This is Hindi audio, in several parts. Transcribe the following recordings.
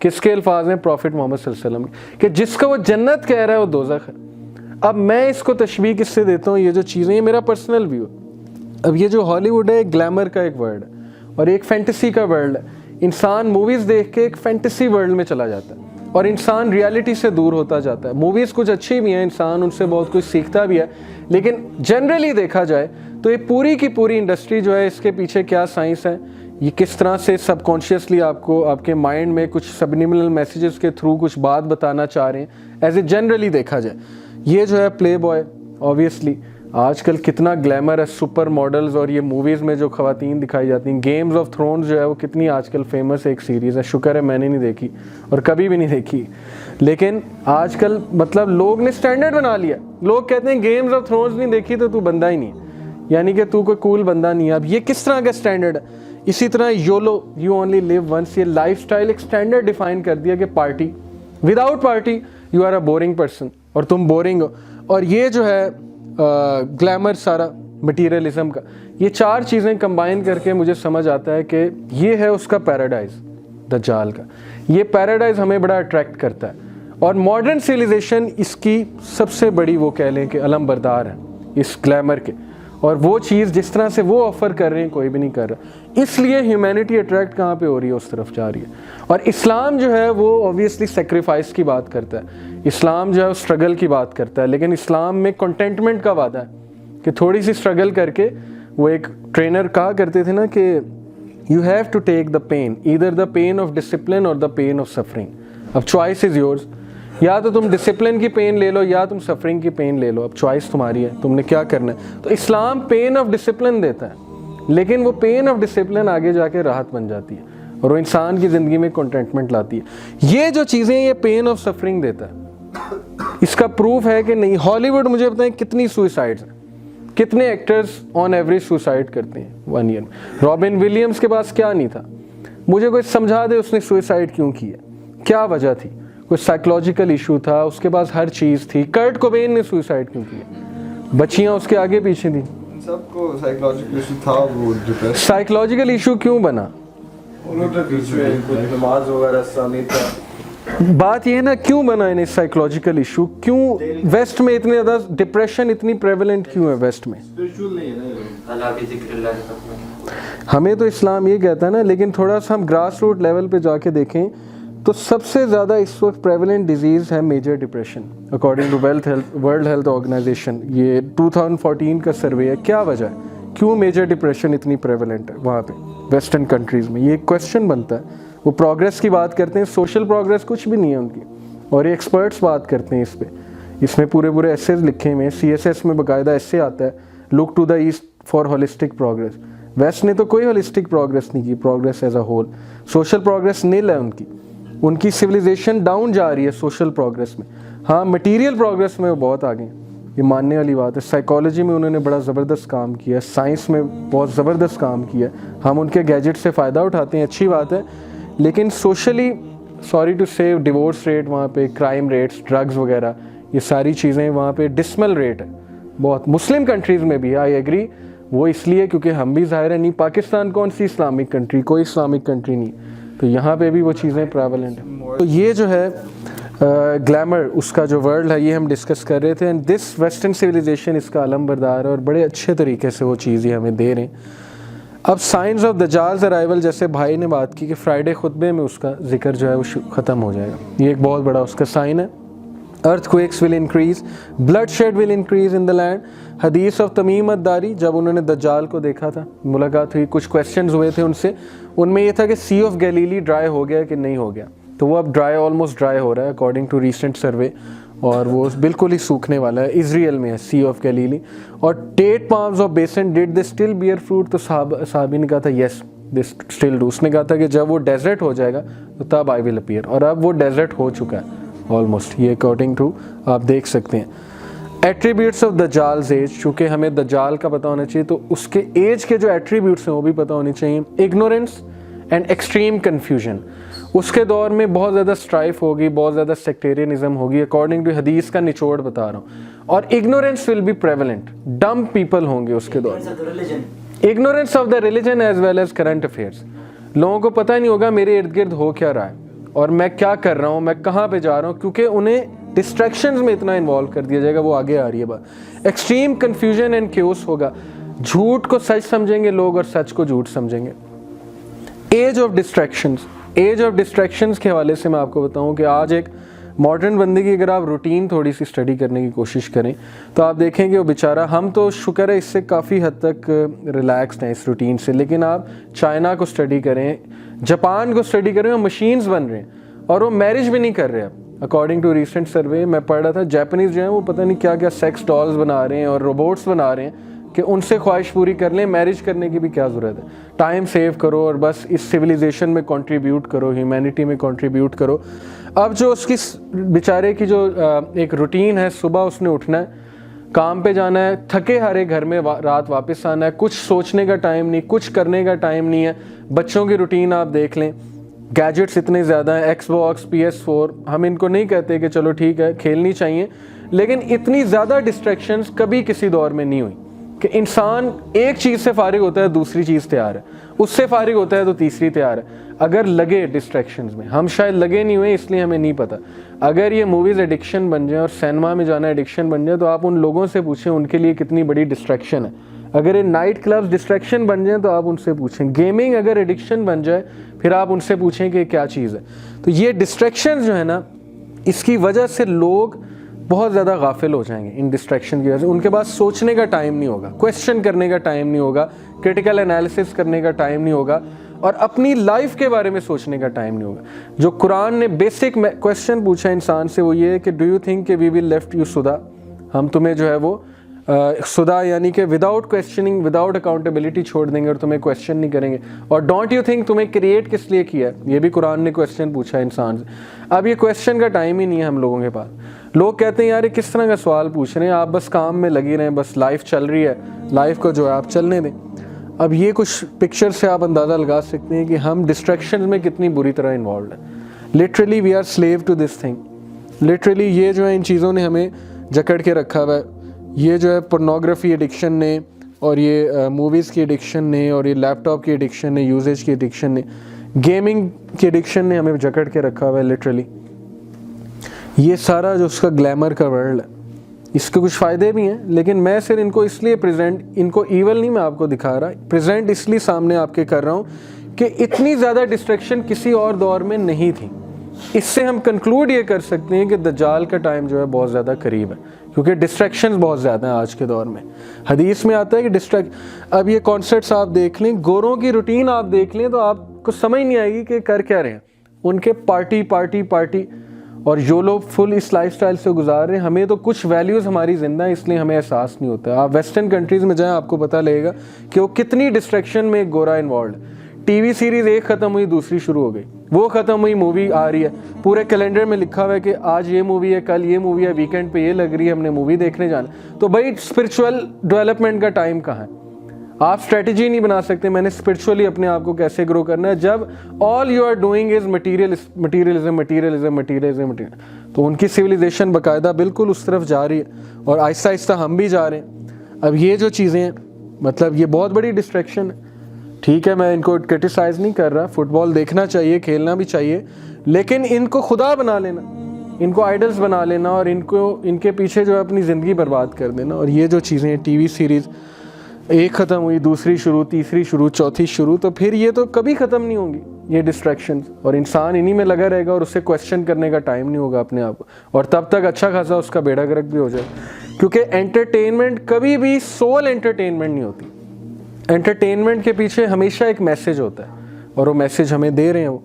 किसके अल्फाज हैं? प्रॉफिट मोहम्मद सल्लल्लाहु अलैहि वसल्लम कि जिसको वो जन्नत कह रहा है वो दोज़ख है। अब मैं इसको तशबीह किससे देता हूँ? ये जो चीज़ें, ये मेरा पर्सनल व्यू। अब ये जो हॉलीवुड है, एक ग्लैमर का एक वर्ल्ड है और एक फैंटेसी का वर्ल्ड है। इंसान मूवीज़ देख के एक फैंटेसी वर्ल्ड में चला जाता है और इंसान रियलिटी से दूर होता जाता है। मूवीज़ कुछ अच्छी भी हैं, इंसान उनसे बहुत कुछ सीखता भी है, लेकिन जनरली देखा जाए तो ये पूरी की पूरी इंडस्ट्री जो है, इसके पीछे क्या साइंस है, ये किस तरह से सबकॉन्शियसली आपको आपके माइंड में कुछ सबलिमिनल मैसेजेस के थ्रू कुछ बात बताना चाह रहे हैं, एज ए जनरली देखा जाए। ये जो है प्ले बॉय, ऑब्वियसली आजकल कितना ग्लैमर है, सुपर मॉडल्स, और ये मूवीज़ में जो ख़वातीन दिखाई जाती हैं। गेम्स ऑफ थ्रोन्स जो है वो कितनी आजकल फेमस एक सीरीज़ है, शुक्र है मैंने नहीं देखी और कभी भी नहीं देखी, लेकिन आजकल मतलब लोग ने स्टैंडर्ड बना लिया। लोग कहते हैं गेम्स ऑफ थ्रोन्स नहीं देखी तो तू बंदा ही नहीं, यानी कि तू कोई कूल बंदा नहीं है। अब ये किस तरह का स्टैंडर्ड है? इसी तरह YOLO, you only live once, ये लाइफस्टाइल एक स्टैंडर्ड डिफाइन कर दिया कि party, without party you are a boring person, और तुम बोरिंग हो। और ये जो है ग्लैमर सारा मटीरियलिज्म का, ये चार चीज़ें कंबाइन करके मुझे समझ आता है कि ये है उसका पैराडाइज, दज्जाल का। ये पैराडाइज हमें बड़ा अट्रैक्ट करता है और मॉडर्न सिविलाइजेशन इसकी सबसे बड़ी वो कह लें कि अलमबरदार है इस ग्लैमर के, और वो चीज़ जिस तरह से वो ऑफ़र कर रहे हैं कोई भी नहीं कर रहा। इसलिए ह्यूमैनिटी अट्रैक्ट कहाँ पे हो रही है? उस तरफ जा रही है। और इस्लाम जो है वो ऑब्वियसली सेक्रीफाइस की बात करता है, इस्लाम जो है स्ट्रगल की बात करता है, लेकिन इस्लाम में कंटेंटमेंट का वादा है कि थोड़ी सी स्ट्रगल करके, वो एक ट्रेनर कहा करते थे ना कि you have to take the pain, either the pain of discipline और द पेन ऑफ सफरिंग। अब चॉइस इज़ योर्स, या तो तुम डिसिप्लिन की पेन ले लो या तुम सफरिंग की पेन ले लो, अब चॉइस तुम्हारी है, तुमने क्या करना है। तो इस्लाम पेन ऑफ डिसिप्लिन देता है, लेकिन वो पेन ऑफ डिसिप्लिन आगे जाके राहत बन जाती है और वो इंसान की ज़िंदगी में कंटेंटमेंट लाती है। ये जो चीज़ें ये पेन ऑफ सफरिंग देता है, इसका प्रूफ है कि नहीं। हॉलीवुड मुझे बताएं कितनी सुसाइड्स हैं, कितने एक्टर्स ऑन एवरेज सुसाइड करते हैं 1 ईयर में। रॉबिन विलियम्स के पास क्या नहीं था, मुझे कोई समझा दे उसने सुसाइड क्यों किया, क्या वजह थी? कोई साइकोलॉजिकल इशू था, उसके पास हर चीज़ थी। कर्ट कोबेन ने सुसाइड क्यों किया? बच्चियाँ उसके आगे पीछे थी, सबको साइकोलॉजिकल इशू था, वो डिप्रेशन। साइकोलॉजिकल इशू क्यों बना? नमाज वगैरह सा नहीं था। बात ये है ना, क्यों बना इन्हें साइकोलॉजिकल इशू? क्यों वेस्ट में इतने ज़्यादा डिप्रेशन इतनी प्रेवलेंट क्यों है वेस्ट में? हमें तो इस्लाम ये कहता है ना, लेकिन थोड़ा सा हम ग्रास रूट लेवल पे जाके देखें तो सबसे ज़्यादा इस वक्त प्रेवलेंट डिजीज़ है major depression, according to World Health Organization. ये 2014 का सर्वे है। क्या वजह है, क्यों मेजर डिप्रेशन इतनी प्रेवलेंट है वहाँ पे वेस्टर्न कंट्रीज़ में? ये क्वेश्चन बनता है। वो प्रोग्रेस की बात करते हैं, सोशल प्रोग्रेस कुछ भी नहीं है उनकी, और ये एक्सपर्ट्स बात करते हैं इस पे। इसमें पूरे एसेज लिखे हुए हैं, CSS में बाकायदा ऐसे आता है, look to the east for holistic progress. West ने तो कोई होलिस्टिक प्रोग्रेस नहीं की, progress as a whole. Social progress nil है उनकी सिविलाइजेशन डाउन जा रही है सोशल प्रोग्रेस में। हाँ, मटेरियल प्रोग्रेस में वो बहुत आगे हैं, ये मानने वाली बात है। साइकोलॉजी में उन्होंने बड़ा ज़बरदस्त काम किया, साइंस में बहुत ज़बरदस्त काम किया। हम उनके गैजेट से फ़ायदा उठाते हैं, अच्छी बात है, लेकिन सोशली सॉरी टू से डिवोर्स रेट वहाँ पे, क्राइम रेट्स, ड्रग्स वगैरह, ये सारी चीज़ें वहाँ पे डिसमल रेट है बहुत। मुस्लिम कंट्रीज़ में भी आई एग्री, वो इसलिए क्योंकि हम भी ज़ाहिर है नहीं, पाकिस्तान कौन सी इस्लामिक कंट्री, कोई इस्लामिक कंट्री नहीं, तो यहाँ पे भी वो चीज़ें प्रेवलेंट हैं। तो ये जो है ग्लैमर उसका जो वर्ल्ड है, ये हम डिस्कस कर रहे थे, एंड दिस वेस्टर्न सिविलाइजेशन इसका अलमबरदार है और बड़े अच्छे तरीके से वो चीज़ ये हमें दे रहे हैं। अब साइंस ऑफ दज्जाल्स अराइवल, जैसे भाई ने बात की कि फ्राइडे खुतबे में उसका जिक्र जो है वो ख़त्म हो जाएगा, ये एक बहुत बड़ा उसका साइन है। earthquakes will increase, bloodshed will increase in the land। हदीस ऑफ तमीम अद-दारी, जब उन्होंने दज्जाल को देखा था, मुलाकात हुई, कुछ क्वेश्चंस हुए थे उनसे, उनमें ये था कि सी ऑफ गलीली ड्राई हो गया कि नहीं हो गया, तो वो अब ड्राई, ऑलमोस्ट ड्राई हो रहा है अकॉर्डिंग टू रिसेंट सर्वे, और वो बिल्कुल ही सूखने वाला है। इजराइल में है सी ऑफ गलीली। और date palms of Beisan did they still bear fruit, तो साहबी ने कहा था येस दे स्टिल डू। उसने कहा था कि जब वो डेजर्ट हो जाएगा तो तब आई विल अपीयर, और अब वो डेजर्ट हो चुका है ऑलमोस्ट, ये अकॉर्डिंग टू आप देख सकते हैं। एट्रीब्यूट्स ऑफ दज्जाल्स एज, चूँकि हमें दज्जाल का पता होना चाहिए तो उसके एज के जो एट्रीब्यूट्स हैं वो भी पता होने चाहिए। इग्नोरेंस एंड एक्सट्रीम कन्फ्यूजन, उसके दौर में बहुत ज़्यादा स्ट्राइफ होगी, बहुत ज़्यादा सेक्टेरियनिज्म होगी, अकॉर्डिंग टू हदीस का निचोड़ बता रहा हूँ। और ignorance will be prevalent, dumb people होंगे उसके दौर में। Ignorance of the religion as well as current affairs, लोगों को पता नहीं होगा मेरे इर्द गिर्द हो क्या रहा है, और मैं क्या कर रहा हूँ, मैं कहाँ पे जा रहा हूँ, क्योंकि उन्हें डिस्ट्रैक्शंस में इतना इन्वॉल्व कर दिया जाएगा, वो आगे आ रही है बात। एक्सट्रीम कन्फ्यूजन एंड क्योस होगा, झूठ को सच समझेंगे लोग और सच को झूठ समझेंगे। Age of distractions, age of distractions के हवाले से मैं आपको बताऊं कि आज एक मॉडर्न बंदे की अगर आप रूटीन थोड़ी सी स्टडी करने की कोशिश करें तो आप देखेंगे वो बेचारा, हम तो शुक्र है इससे काफ़ी हद तक रिलैक्स्ड हैं इस रूटीन से, लेकिन आप चाइना को स्टडी करें, जापान को स्टडी करें, वो मशीन्स बन रहे हैं और वो मैरिज भी नहीं कर रहे अब। अकॉर्डिंग टू रिसेंट सर्वे मैं पढ़ रहा था, जापानीज़ जो हैं वो पता नहीं क्या क्या सेक्स डॉल्स बना रहे हैं और रोबोट्स बना रहे हैं कि उनसे ख्वाहिश पूरी कर लें, मैरिज करने की भी क्या ज़रूरत है, टाइम सेव करो और बस इस सिविलाइजेशन में कंट्रीब्यूट करो, ह्यूमैनिटी में कंट्रीब्यूट करो। अब जो उसकी बेचारे की जो एक रूटीन है, सुबह उसने उठना है, काम पे जाना है, थके हारे घर में रात वापस आना है, कुछ सोचने का टाइम नहीं, कुछ करने का टाइम नहीं है। बच्चों की रूटीन आप देख लें, गैजेट्स इतने ज़्यादा हैं, एक्सबॉक्स, PS4, हम इनको नहीं कहते कि चलो ठीक है खेलनी चाहिए, लेकिन इतनी ज़्यादा डिस्ट्रैक्शंस कभी किसी दौर में नहीं हुई कि इंसान एक चीज़ से फारिग होता है दूसरी चीज़ तैयार है, उससे फारिग होता है तो तीसरी तैयार है। अगर लगे डिस्ट्रैक्शंस में, हम शायद लगे नहीं हुए इसलिए हमें नहीं पता। अगर ये मूवीज़ एडिक्शन बन जाए और सिनेमा में जाना एडिक्शन बन जाए तो आप उन लोगों से पूछें उनके लिए कितनी बड़ी डिस्ट्रैक्शन है। अगर ये नाइट क्लब्स डिस्ट्रैक्शन बन जाए तो आप उनसे पूछें। गेमिंग अगर एडिक्शन बन जाए फिर आप उनसे पूछें कि क्या चीज़ है। तो ये डिस्ट्रैक्शन जो है ना, इसकी वजह से लोग बहुत ज़्यादा गाफिल हो जाएंगे इन डिस्ट्रैक्शन की वजह से। उनके पास सोचने का टाइम नहीं होगा, क्वेश्चन करने का टाइम नहीं होगा, क्रिटिकल एनालिसिस करने का टाइम नहीं होगा और अपनी लाइफ के बारे में सोचने का टाइम नहीं होगा। जो कुरान ने बेसिक क्वेश्चन पूछा इंसान से वो ये है कि डू यू थिंक कि वी विल लेफ्ट यू सुदा, हम तुम्हें जो है वो सुदा यानी कि विदाउट क्वेश्चनिंग, विदाउट अकाउंटेबिलिटी छोड़ देंगे और तुम्हें क्वेश्चन नहीं करेंगे। और डोंट यू थिंक तुम्हें क्रिएट किस लिए किया है, ये भी कुरान ने क्वेश्चन पूछा इंसान से। अब ये क्वेश्चन का टाइम ही नहीं है हम लोगों के पास। लोग कहते हैं यार ये किस तरह का सवाल पूछ रहे हैं, आप बस काम में लगे रहें, बस लाइफ चल रही है, लाइफ को जो है आप चलने दें। अब ये कुछ पिक्चर से आप अंदाज़ा लगा सकते हैं कि हम डिस्ट्रैक्शन में कितनी बुरी तरह इन्वॉल्व है। Literally we are slave to this thing. Literally ये जो है इन चीज़ों ने हमें जकड़ के रखा हुआ है। ये जो है पोर्नोग्राफी एडिक्शन ने और ये मूवीज़ की एडिक्शन ने और ये लैपटॉप की एडिक्शन ने, यूजेज की एडिक्शन ने, गेमिंग की एडिक्शन ने हमें जकड़ के रखा हुआ है लिटरली। ये सारा जो उसका ग्लैमर का वर्ल्ड है, इसके कुछ फ़ायदे भी हैं, लेकिन मैं सिर्फ इनको इसलिए प्रेजेंट, इनको ईवल नहीं मैं आपको दिखा रहा, प्रेजेंट इसलिए सामने आपके कर रहा हूँ कि इतनी ज़्यादा डिस्ट्रैक्शन किसी और दौर में नहीं थी। इससे हम कंक्लूड ये कर सकते हैं कि दज्जाल का टाइम जो है बहुत ज़्यादा करीब है, क्योंकि डिस्ट्रैक्शंस बहुत ज़्यादा हैं आज के दौर में। हदीस में आता है कि अब ये कॉन्सर्ट्स आप देख लें, गोरों की रूटीन आप देख लें तो आपको समझ नहीं आएगी कि कर क्या रहे हैं। उनके पार्टी पार्टी पार्टी और जो लोग फुल इस लाइफस्टाइल से गुजार रहे हैं। हमें तो कुछ वैल्यूज़ हमारी ज़िंदा है इसलिए हमें एहसास नहीं होता। आप वेस्टर्न कंट्रीज़ में जाएं आपको पता लगेगा कि वो कितनी डिस्ट्रैक्शन में एक गोरा इन्वॉल्व है। टीवी सीरीज़ एक ख़त्म हुई दूसरी शुरू हो गई, वो ख़त्म हुई मूवी आ रही है, पूरे कैलेंडर में लिखा हुआ है कि आज ये मूवी है, कल ये मूवी है, वीकेंड पे ये लग रही है, हमने मूवी देखने जाना। तो भाई स्पिरिचुअल डेवलपमेंट का टाइम कहाँ है? आप स्ट्रेटजी नहीं बना सकते मैंने स्पिरिचुअली अपने आप को कैसे ग्रो करना है, जब all you are doing is materialism. तो उनकी सिविलाइजेशन बाकायदा बिल्कुल उस तरफ जा रही है और आहिस्ता आहिस्ता हम भी जा रहे हैं। अब ये जो चीज़ें हैं, मतलब ये बहुत बड़ी डिस्ट्रैक्शन है। ठीक है, मैं इनको क्रिटिसाइज़ नहीं कर रहा, फुटबॉल देखना चाहिए, खेलना भी चाहिए, लेकिन इनको खुदा बना लेना, इनको आइडल्स बना लेना और इनके पीछे जो है अपनी ज़िंदगी बर्बाद कर देना। और ये जो चीज़ें हैं, टीवी सीरीज़ एक ख़त्म हुई दूसरी शुरू, तीसरी शुरू, चौथी शुरू, तो फिर ये तो कभी ख़त्म नहीं होंगी ये डिस्ट्रैक्शंस, और इंसान इन्हीं में लगा रहेगा और उससे क्वेश्चन करने का टाइम नहीं होगा अपने आप को, और तब तक अच्छा खासा उसका बेड़ा गर्क भी हो जाए। क्योंकि एंटरटेनमेंट कभी भी सोल एंटरटेनमेंट नहीं होती। एंटरटेनमेंट के पीछे हमेशा एक मैसेज होता है और वो मैसेज हमें दे रहे हैं वो।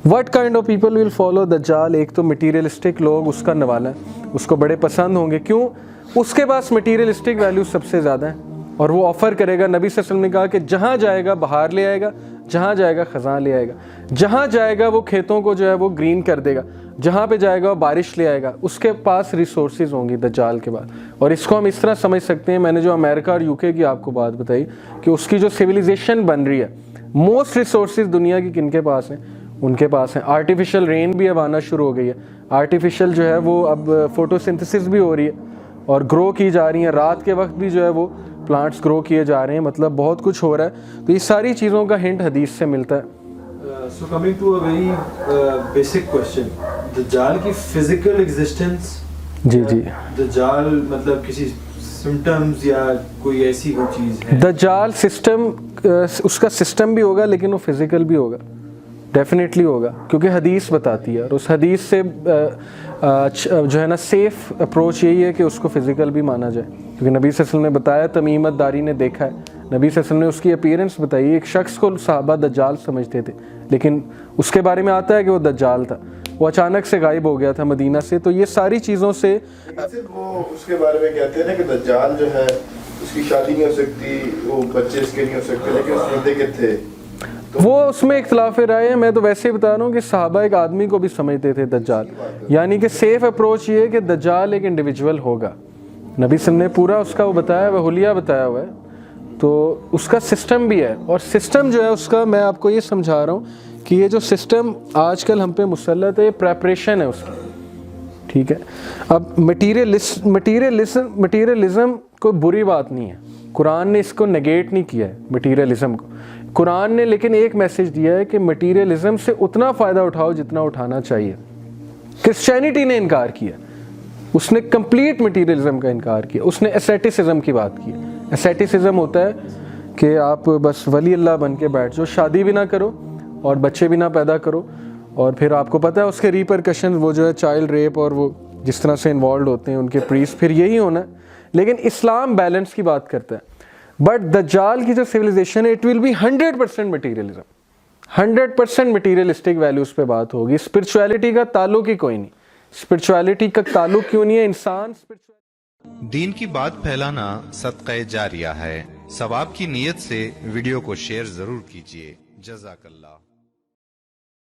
What kind of people will follow दज्जाल? एक तो मटीरियलिस्टिक लोग उसका नवाला है, उसको बड़े पसंद होंगे। क्यों? उसके पास मटीरियलिस्टिक वैल्यू सबसे ज़्यादा है और वो ऑफ़र करेगा। नबी सल्लल्लाहु अलैहि वसल्लम ने कहा कि जहाँ जाएगा बहार ले आएगा, जहाँ जाएगा ख़ज़ां ले आएगा, जहाँ जाएगा वो खेतों को जो है वो ग्रीन कर देगा, जहाँ पे जाएगा वो बारिश ले आएगा। उसके पास रिसोर्सेज होंगी दज्जाल के बाद। और इसको हम इस तरह समझ सकते हैं, मैंने जो अमेरिका और यूके की आपको बात बताई कि उसकी जो सिविलाइजेशन बन रही है, मोस्ट रिसोर्सेज दुनिया की किनके पास हैं? उनके पास हैं। आर्टिफिशियल रेन भी अब आना शुरू हो गई है। आर्टिफिशियल जो है वो अब फोटोसिंथेसिस भी हो रही है और ग्रो की जा रही है। रात के वक्त भी जो है वो प्लांट्स ग्रो किए जा रहे हैं। मतलब बहुत कुछ हो रहा है। तो ये सारी चीज़ों का हिंट हदीस से मिलता है। So coming to a very basic question, दज्जाल की physical existence, जी जी, दज्जाल मतलब किसी symptoms या कोई ऐसी कोई चीज़ है? दज्जाल सिस्टम, उसका सिस्टम भी होगा लेकिन वो फिजिकल भी होगा, डेफिनेटली होगा, क्योंकि हदीस बताती है और उस हदीस से जो है ना सेफ अप्रोच यही है कि उसको फिजिकल भी माना जाए, क्योंकि नबी सल्लल्लाहु अलैहि वसल्लम ने बताया, तमीमत दारी ने देखा है, नबी सल्लल्लाहु अलैहि वसल्लम ने उसकी अपीयरेंस बताई। एक शख्स को सहाबा दज्जाल समझते थे, लेकिन उसके बारे में आता है कि वो दज्जाल था, वो अचानक से गायब हो गया था मदीना से। तो ये सारी चीज़ों से सिर्फ वो उसके बारे में कहते हैं ना कि दज्जाल जो है उसकी शादी नहीं हो सकती, वो बच्चे इसके नहीं हो सकते, लेकिन उस बंदे के थे। वो उसमें इख्तलाफ राय है। मैं तो वैसे ही बता रहा हूँ कि सहाबा एक आदमी को भी समझते थे दज्जाल, यानी कि सेफ अप्रोच ये है कि दज्जाल एक इंडिविजुअल होगा। नबी सल्लल्लाहु अलैहि वसल्लम ने पूरा उसका वो बताया, वह हुलिया बताया हुआ है, तो उसका सिस्टम भी है। और सिस्टम जो है उसका, मैं आपको ये समझा रहा हूँ कि ये जो सिस्टम आजकल हम पे मुसल्लत है, ये प्रेपरेशन है उसकी, ठीक है। अब मटीरियलिज्म कोई बुरी बात नहीं है, कुरान ने इसको नेगेट नहीं किया है मटीरियलिज्म को। कुरान ने लेकिन एक मैसेज दिया है कि मटीरियलिज्म से उतना फ़ायदा उठाओ जितना उठाना चाहिए। क्रिश्चियनिटी ने इनकार किया, उसने कंप्लीट मटीरियलिज्म का इनकार किया, उसने एसेटिसिज्म की बात की। एसेटिसिज्म होता है कि आप बस वली अल्लाह बन के बैठ जाओ, शादी भी ना करो और बच्चे भी ना पैदा करो, और फिर आपको पता है उसके रिपरकशन, वो जो है चाइल्ड रेप और वो जिस तरह से इन्वॉल्व होते हैं उनके प्रीस्ट, फिर यही होना है। लेकिन इस्लाम बैलेंस की बात करता है। बट दज्जाल की जो सिविलाइजेशन है, it will be 100% materialism, 100% materialistic values पे बात होगी। स्पिरिचुअलिटी का ताल्लुक ही कोई नहीं। स्पिरिचुअलिटी का ताल्लुक क्यों नहीं है? इंसान दीन की बात फैलाना सदक़े जारिया है। सवाब की नीयत से वीडियो को शेयर जरूर कीजिए। जज़ाकल्लाह।